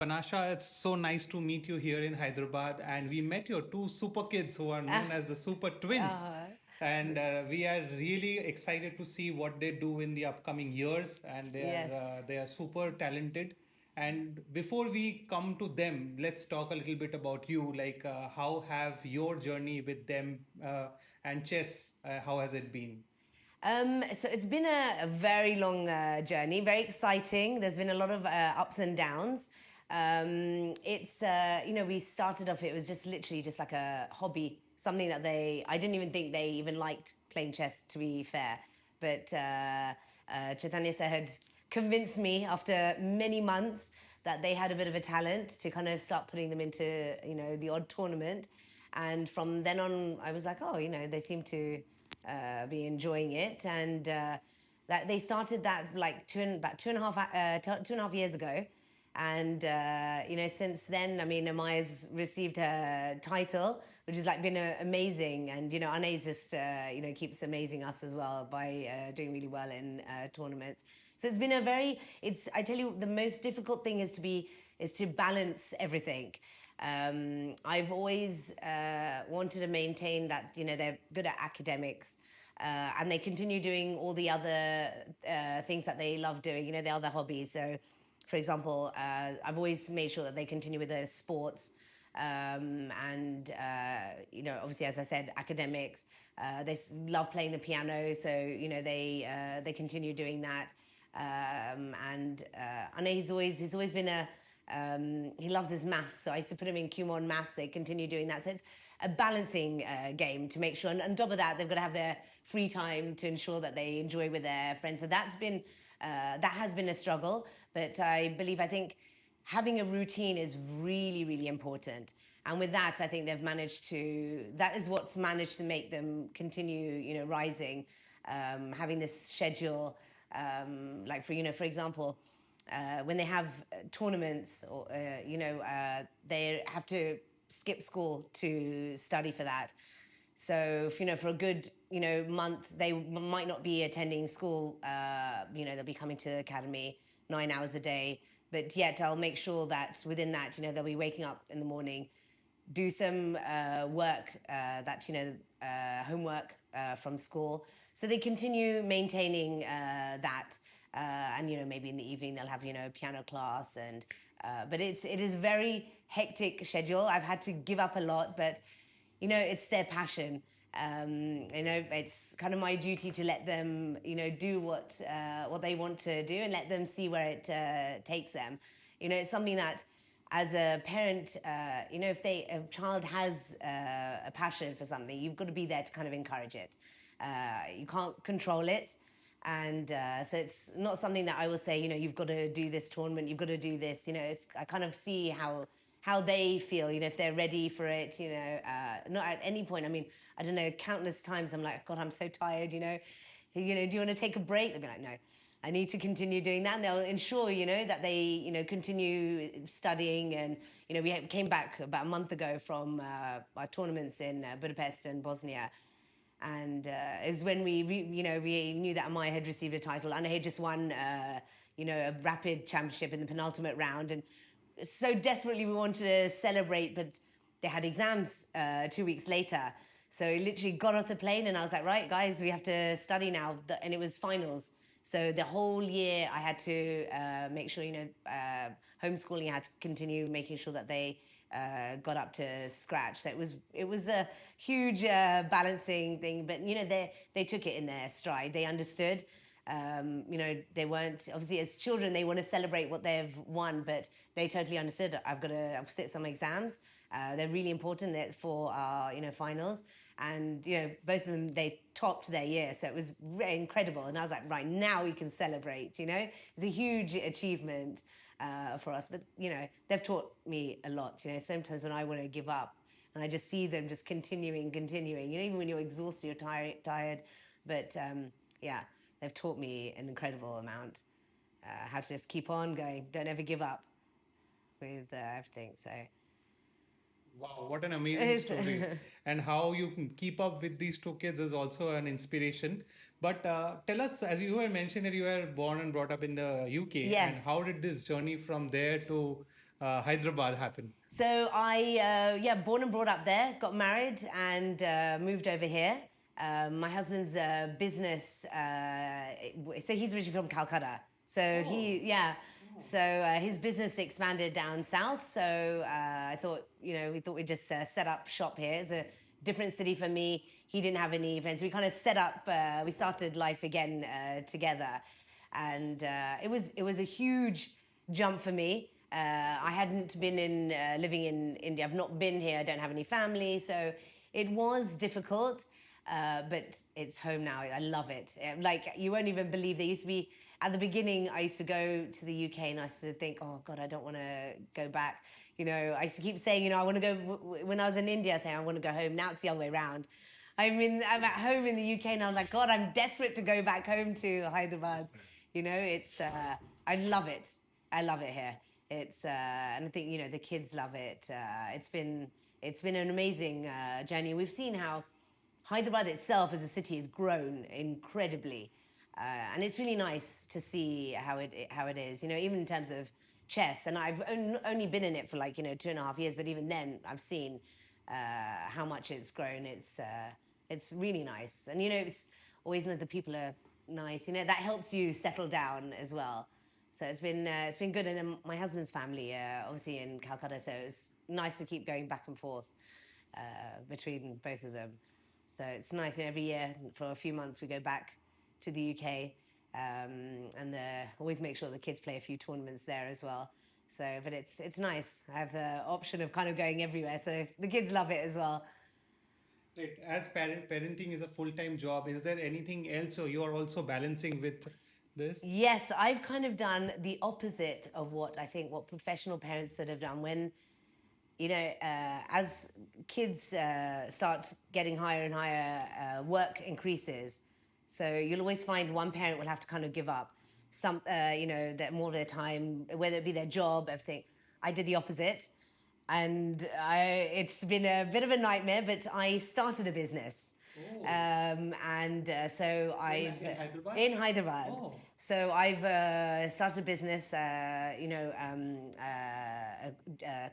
Panasha, it's so nice to meet you here in Hyderabad. And we met your two super kids who are known as the super twins. Uh, And we are really excited to see what they do in the upcoming years. And yes. they are super talented. And before we come to them, let's talk a little bit about you. Like, how have your journey with them and chess? How has it been? So it's been a very long journey, very exciting. There's been a lot of ups and downs. We started off, it was just literally just like a hobby, something that I didn't even think they even liked playing chess, to be fair. But Chaitanya sir had convinced me after many months that they had a bit of a talent to kind of start putting them into, the odd tournament. And from then on, I was like, oh, they seem to be enjoying it. And that they started that like about 2.5 years ago. And since then, I mean, Amaya's received her title, which has like been amazing. And Anay's just keeps amazing us as well by doing really well in tournaments. So it's been I tell you, the most difficult thing is to balance everything. I've always wanted to maintain that they're good at academics, and they continue doing all the other things that they love doing. The other hobbies. So, for example, I've always made sure that they continue with their sports, and obviously, as I said, academics. Love playing the piano, so they continue doing that. And I know he's always been he loves his maths, so I used to put him in QMon maths. They continue doing that, so it's a balancing game to make sure. And on top of that, they've got to have their free time to ensure that they enjoy with their friends. So that has been a struggle, but I think having a routine is really, really important. And with that, I think that is what's managed to make them continue, rising, having this schedule. Like for example, when they have tournaments, or they have to skip school to study for that. So for a good month, they might not be attending school. They'll be coming to the academy 9 hours a day, but yet I'll make sure that within that, they'll be waking up in the morning, do some work, homework from school, so they continue maintaining that. And maybe in the evening they'll have piano class. And but it is very hectic schedule. I've had to give up a lot, but it's their passion. It's kind of my duty to let them do what they want to do, and let them see where it takes them. It's something that, as a parent, if a child has a passion for something, you've got to be there to kind of encourage it. You can't control it. And so it's not something that I will say, you've got to do this tournament, you've got to do this. I kind of see how they feel, if they're ready for it. Not at any point. I mean, I don't know, countless times I'm like, God, I'm so tired. Do you want to take a break? They'll be like, no, I need to continue doing that. And they'll ensure, that they, continue studying. And we came back about a month ago from our tournaments in Budapest and Bosnia. And it was when we knew that Amaya had received a title. Anna had just won, a rapid championship in the penultimate round, and so desperately we wanted to celebrate, but they had exams 2 weeks later. So I literally got off the plane, and I was like, right, guys, we have to study now. And it was finals. So the whole year I had to make sure, homeschooling, I had to continue making sure that they got up to scratch. So it was a huge balancing thing, but they took it in their stride. They understood. They weren't, obviously, as children, they want to celebrate what they've won, but they totally understood. I've got to sit some exams. They're really important for our finals. And both of them, they topped their year, so it was incredible. And I was like, right, now we can celebrate. It's a huge achievement for us. But they've taught me a lot. Sometimes when I want to give up, and I just see them just continuing. Even when you're exhausted, you're tired. But yeah, they've taught me an incredible amount. How to just keep on going. Don't ever give up with everything. So. Wow, what an amazing story. And how you can keep up with these two kids is also an inspiration. But tell us, as you were mentioning that you were born and brought up in the UK, Yes. and how did this journey from there to Hyderabad happen? So yeah, born and brought up there, got married and moved over here. My husband's business, so he's originally from Calcutta. So yeah, so his business expanded down south. So I thought, we thought we'd just set up shop here. It's a different city for me. He didn't have any friends. We kind of we started life again together, and it was a huge jump for me. I hadn't been living in India. I've not been here. I don't have any family, so it was difficult. But it's home now. I love it. Like, you won't even believe, there used to be, at the beginning, I used to go to the UK and I used to think, oh God, I don't want to go back. I used to keep saying, I want to go, when I was in India, saying I want to go home. Now it's the other way around. I'm at home in the UK and I was like, God, I'm desperate to go back home to Hyderabad. I love it. I love it here. And I think, the kids love it. It's been an amazing journey. We've seen how Hyderabad itself as a city has grown incredibly. And it's really nice to see how it is, even in terms of chess. And I've only been in it for 2.5 years, but even then I've seen how much it's grown. It's really nice. And, it's always nice, the people are nice. That helps you settle down as well. So it's been good. And then my husband's family, obviously in Calcutta, so it's nice to keep going back and forth between both of them. So it's nice. Every year for a few months we go back to the UK, and always make sure the kids play a few tournaments there as well. So, but it's nice. I have the option of kind of going everywhere, so the kids love it as well. Right. As parenting is a full-time job, is there anything else, or you are also balancing with this? Yes, I've kind of done the opposite of what I think what professional parents should have done. When, as kids start getting higher and higher, work increases. So you'll always find one parent will have to kind of give up that more of their time, whether it be their job, everything. I did the opposite. And it's been a bit of a nightmare, but I started a business. Oh. So I've in Hyderabad. In Hyderabad. Oh. So I've started a business, a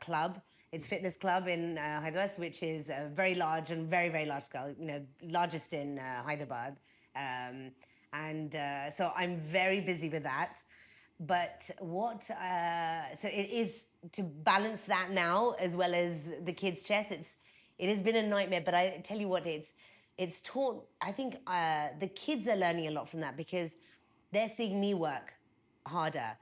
club. It's fitness club in Hyderabad, which is very large and very, very large scale. Largest in Hyderabad. So I'm very busy with that. But so it is to balance that now as well as the kids' chess. It has been a nightmare, but I tell you what, it's taught. I think the kids are learning a lot from that because they're seeing me work harder,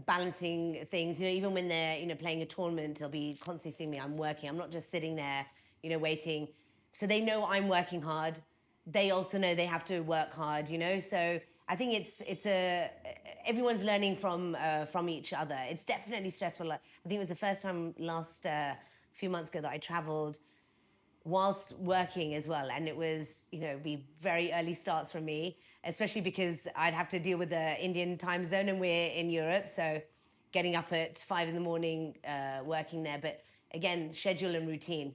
balancing things. Even when they're playing a tournament, they'll be constantly seeing me. I'm working. I'm not just sitting there, waiting. So they know I'm working hard. They also know they have to work hard. So I think everyone's learning from each other. It's definitely stressful. I think it was the first time last few months ago that I traveled whilst working as well, and it was be very early starts for me, especially because I'd have to deal with the Indian time zone and we're in Europe, so getting up at 5 in the morning, working there. But again, schedule and routine.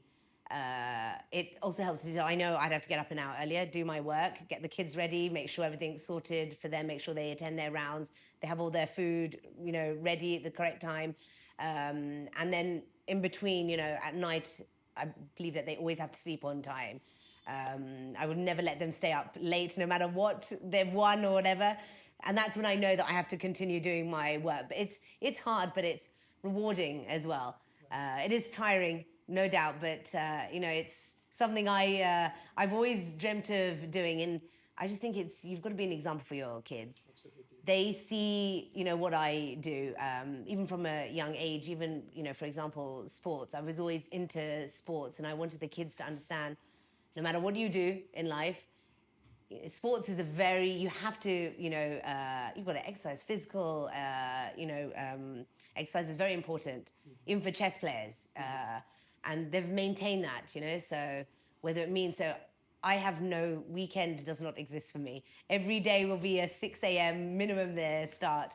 It also helps. I know I'd have to get up an hour earlier, do my work, get the kids ready, make sure everything's sorted for them, make sure they attend their rounds, they have all their food, ready at the correct time. And then in between, at night, I believe that they always have to sleep on time. I would never let them stay up late, no matter what they've won or whatever. And that's when I know that I have to continue doing my work. But it's hard, but it's rewarding as well. It is tiring, no doubt, but it's something I've always dreamt of doing, and I just think you've got to be an example for your kids. Absolutely. They see what I do, even from a young age. Even for example, sports. I was always into sports, and I wanted the kids to understand, no matter what you do in life, sports is you have to you've got to exercise. Physical exercise is very important, even for chess players. And they've maintained that, so whether it means, so I have no weekend, does not exist for me. Every day will be a 6 a.m. minimum there start,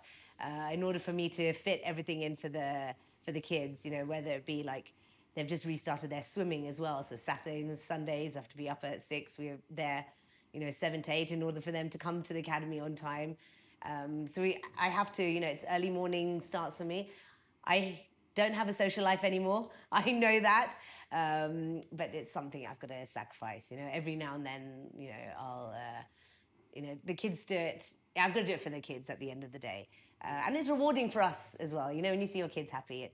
in order for me to fit everything in for the kids, whether it be like they've just restarted their swimming as well. So Saturdays and Sundays have to be up at 6. We're there, 7 to 8 in order for them to come to the academy on time. I have to, it's early morning starts for me. I don't have a social life anymore. I know that. But it's something I've got to sacrifice. Every now and then, I'll, the kids do it. I've got to do it for the kids at the end of the day, and it's rewarding for us as well. When you see your kids happy,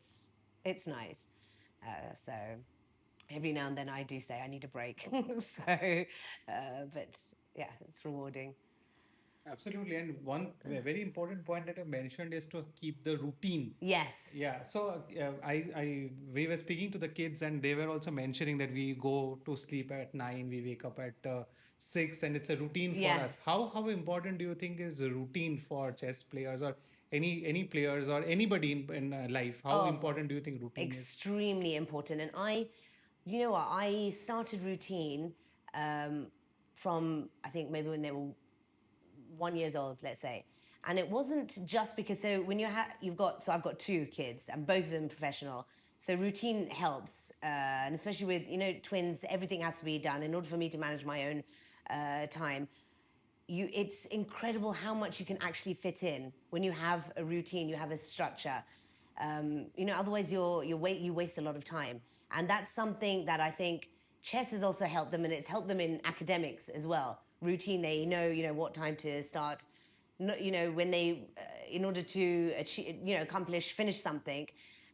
it's nice. So every now and then I do say I need a break. But yeah, it's rewarding. Absolutely. And one very important point that you mentioned is to keep the routine. Yes. Yeah. So we were speaking to the kids, and they were also mentioning that we go to sleep at 9, we wake up at 6, and it's a routine for Yes. us. How important do you think is a routine for chess players, or any players, or anybody in life? How important do you think routine is? Extremely important. And you know what? I started routine from, I think, maybe when they were 1 years old, let's say. And it wasn't just because, so when so I've got two kids and both of them professional. So routine helps. And especially with, twins, everything has to be done in order for me to manage my own time. It's incredible how much you can actually fit in when you have a routine, you have a structure. Otherwise you waste a lot of time. And that's something that I think chess has also helped them, and it's helped them in academics as well. Routine, they know, what time to start. When they, in order to achieve, finish something,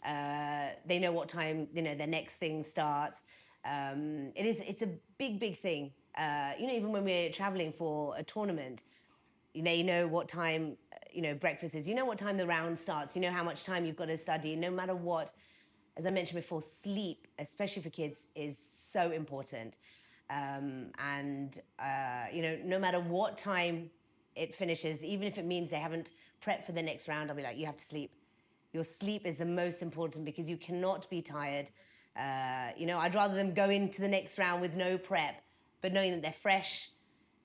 they know what time, their next thing starts. It's a big thing. Even when we're traveling for a tournament, they know what time, breakfast is. You know what time the round starts. You know how much time you've got to study. No matter what, as I mentioned before, sleep, especially for kids, is so important. No matter what time it finishes, even if it means they haven't prepped for the next round, I'll be like, you have to sleep. Your sleep is the most important because you cannot be tired. I'd rather them go into the next round with no prep, but knowing that they're fresh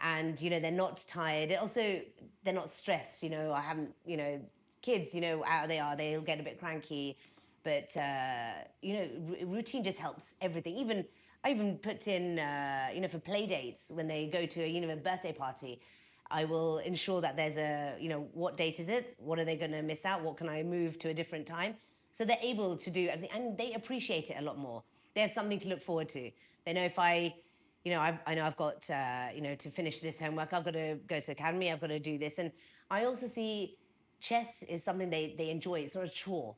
and, they're not tired. Also, they're not stressed. I haven't, kids, how they are, they'll get a bit cranky. But, routine just helps everything. I even put in, for play dates when they go to a birthday party, I will ensure that there's what date is it? What are they going to miss out? What can I move to a different time? So they're able to do, and they appreciate it a lot more. They have something to look forward to. They know if I know I've got, to finish this homework, I've got to go to academy, I've got to do this. And I also see chess is something they enjoy. It's not a chore.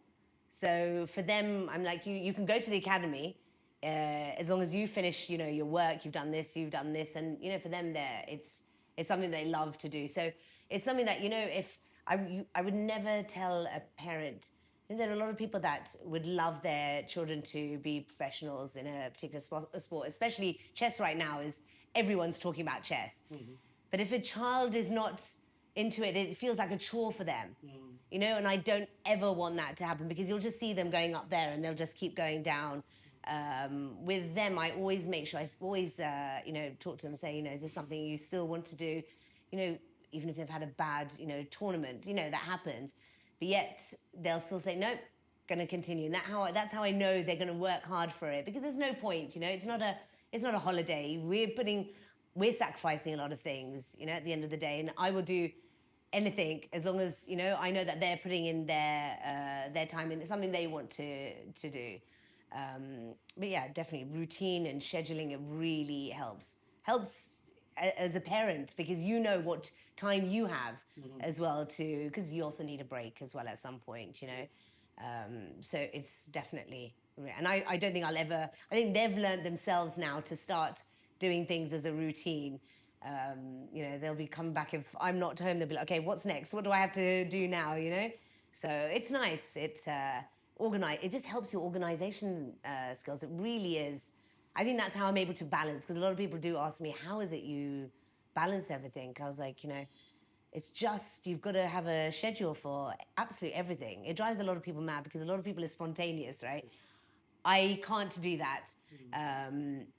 So for them, I'm like, you can go to the academy, as long as you finish, your work, you've done this, and for them, it's something they love to do. So it's something that if I would never tell a parent. There are a lot of people that would love their children to be professionals in a particular sport, especially chess right now. Is everyone's talking about chess, but if a child is not into it, it feels like a chore for them. And I don't ever want that to happen, because you'll just see them going up there and they'll just keep going down. With them, I always make sure, I always, talk to them, say, is this something you still want to do? Even if they've had a bad, tournament, that happens. But yet they'll still say, nope, going to continue. And that's how I know they're going to work hard for it, because there's no point, it's not a holiday. We're sacrificing a lot of things, at the end of the day. And I will do anything as long as, I know that they're putting in their time, and it's something they want to do. But yeah, definitely routine and scheduling, it really helps as a parent, because you know what time you have as well, to, because you also need a break as well at some point. So it's definitely, and I don't think I think they've learned themselves now to start doing things as a routine. They'll be coming back, if I'm not home, they'll be like, okay, what's next? What do I have to do now? So it's nice. It's organized. It just helps your organization skills. It really is. I think that's how I'm able to balance, because a lot of people do ask me, how is it you balance everything? I was like, it's just, you've got to have a schedule for absolutely everything. It drives a lot of people mad, because a lot of people are spontaneous, right? I can't do that,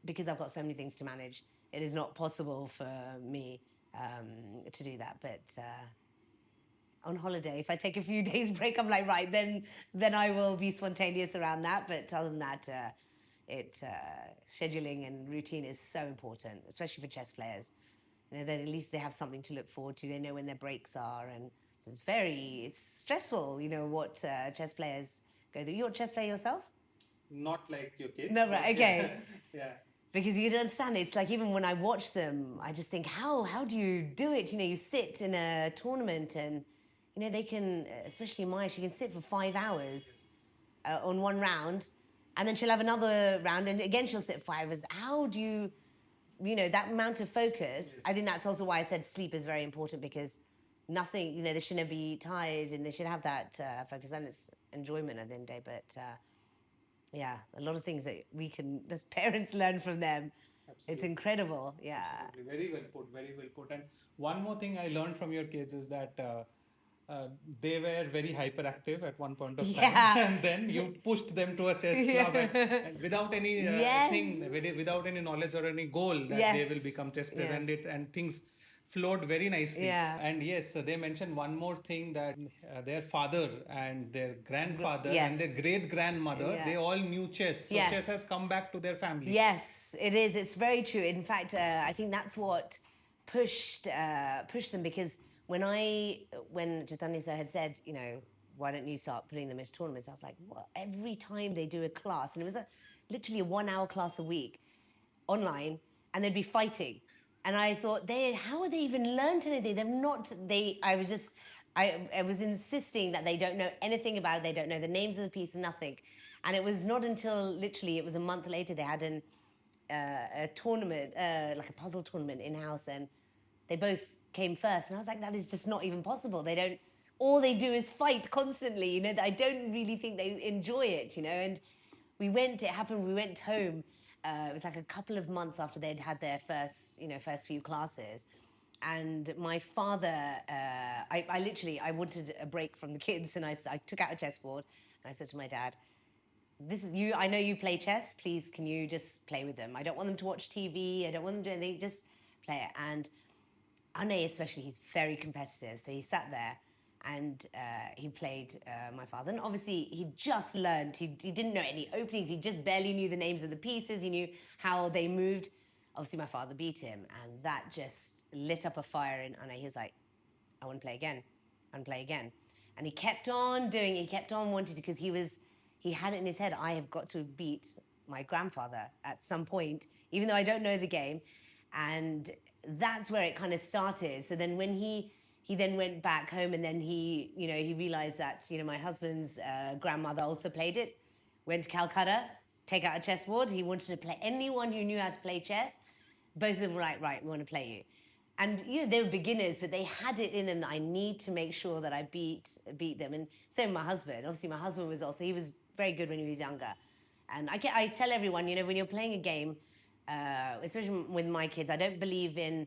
because I've got so many things to manage. It is not possible for me to do that. But on holiday, if I take a few days break, I'm like, right, then I will be spontaneous around that. But other than that, scheduling and routine is so important, especially for chess players. That at least they have something to look forward to. They know when their breaks are, and it's stressful. What chess players go through. You're a chess player yourself? Not like your kids. No, right, okay. Yeah. Because you don't understand, it's like even when I watch them, I just think, how do you do it? You know, you sit in a tournament and, you know, they can, especially Maya, she can sit for 5 hours on one round, and then she'll have another round, and again she'll sit 5 hours. How do you, you know, that amount of focus? Yes. I think that's also why I said sleep is very important, because nothing, you know, they shouldn't be tired and they should have that focus, and it's enjoyment at the end of the day. But yeah, a lot of things that we can, as parents, learn from them. Absolutely. It's incredible. Yeah. Absolutely. Very well put. Very well put. And one more thing I learned from your kids is that they were very hyperactive at one point of time, Yeah. and then you pushed them to a chess club, and without any Yes. without any knowledge or any goal that Yes. they will become chess players, Yes. and things flowed very nicely. Yeah. And yes, they mentioned one more thing, that their father and their grandfather Yes. and their great grandmother, Yeah. they all knew chess. So Yes. chess has come back to their family. Yes, it is. It's very true. In fact, I think that's what pushed them, because when Chaitanya sir had said, you know, why don't you start putting them into tournaments? I was like, what? Every time they do a class, and it was literally a 1 hour class a week online, and they'd be fighting. And I thought, how have they even learned anything? I was insisting that they don't know anything about it. They don't know the names of the pieces, nothing. And it was not until literally it was a month later they had a tournament, like a puzzle tournament in-house, and they both came first. And I was like, that is just not even possible. All they do is fight constantly, you know. I don't really think they enjoy it, you know. And we went home. It was like a couple of months after they'd had their first few classes. And my father, I wanted a break from the kids, and I took out a chessboard, and I said to my dad, this is you. I know you play chess. Please, can you just play with them? I don't want them to watch TV. I don't want them to do anything. Just play it. And Anay especially, he's very competitive. So he sat there and he played my father. And obviously, he just learned. He didn't know any openings. He just barely knew the names of the pieces. He knew how they moved. Obviously, my father beat him. And that just lit up a fire in Anay. He was like, I want to play again. I want to play again. And he kept on doing it. He kept on wanting to, because he had it in his head, I have got to beat my grandfather at some point, even though I don't know the game. And that's where it kind of started. So then when he then went back home, and then he realized that, you know, my husband's grandmother also played it, went to Calcutta, take out a chessboard. He wanted to play anyone who knew how to play chess. Both of them were like, right, we want to play you. And, you know, they were beginners, but they had it in them that I need to make sure that I beat them. And same with my husband. Obviously, my husband he was very good when he was younger. And I tell everyone, you know, when you're playing a game, especially with my kids, I don't believe in,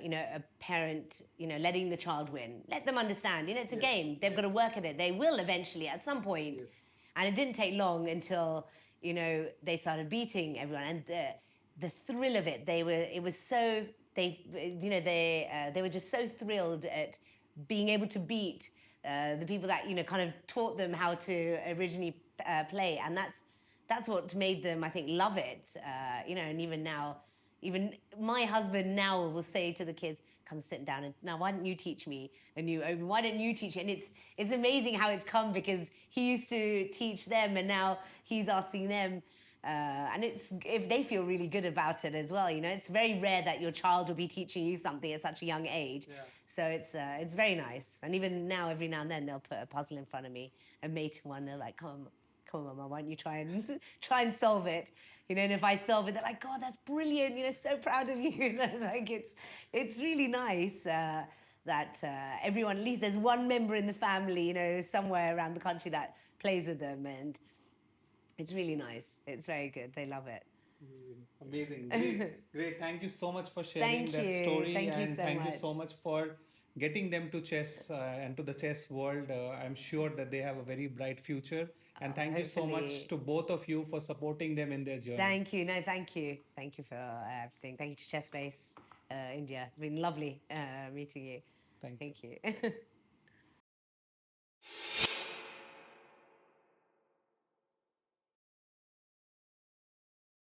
you know, a parent, you know, letting the child win. Let them understand, you know, it's a game. They've got to work at it. They will eventually at some point. Yes. And it didn't take long until, you know, they started beating everyone. And the thrill of it, they were just so thrilled at being able to beat the people that, you know, kind of taught them how to originally play. And that's what made them, I think, love it. You know, and even now, even my husband now will say to the kids, come sit down, and now why don't you teach me a new open? Why don't you teach it? And it's amazing how it's come, because he used to teach them, and now he's asking them. And if they feel really good about it as well, you know, it's very rare that your child will be teaching you something at such a young age. Yeah. So it's very nice. And even now, every now and then, they'll put a puzzle in front of me, a mate one. They're like, come on, Mama, why don't you try and solve it? You know, and if I solve it, they're like, God, that's brilliant. You know, so proud of you. And I was like, it's really nice that everyone, at least there's one member in the family, you know, somewhere around the country that plays with them, and it's really nice. It's very good. They love it. Amazing. Great. Thank you so much for sharing that story. Thank you so much for getting them to chess and to the chess world. I'm sure that they have a very bright future. And thank you so much to both of you for supporting them in their journey. Thank you. No, thank you. Thank you for everything. Thank you to Chess Base India. It's been lovely meeting you. Thank you.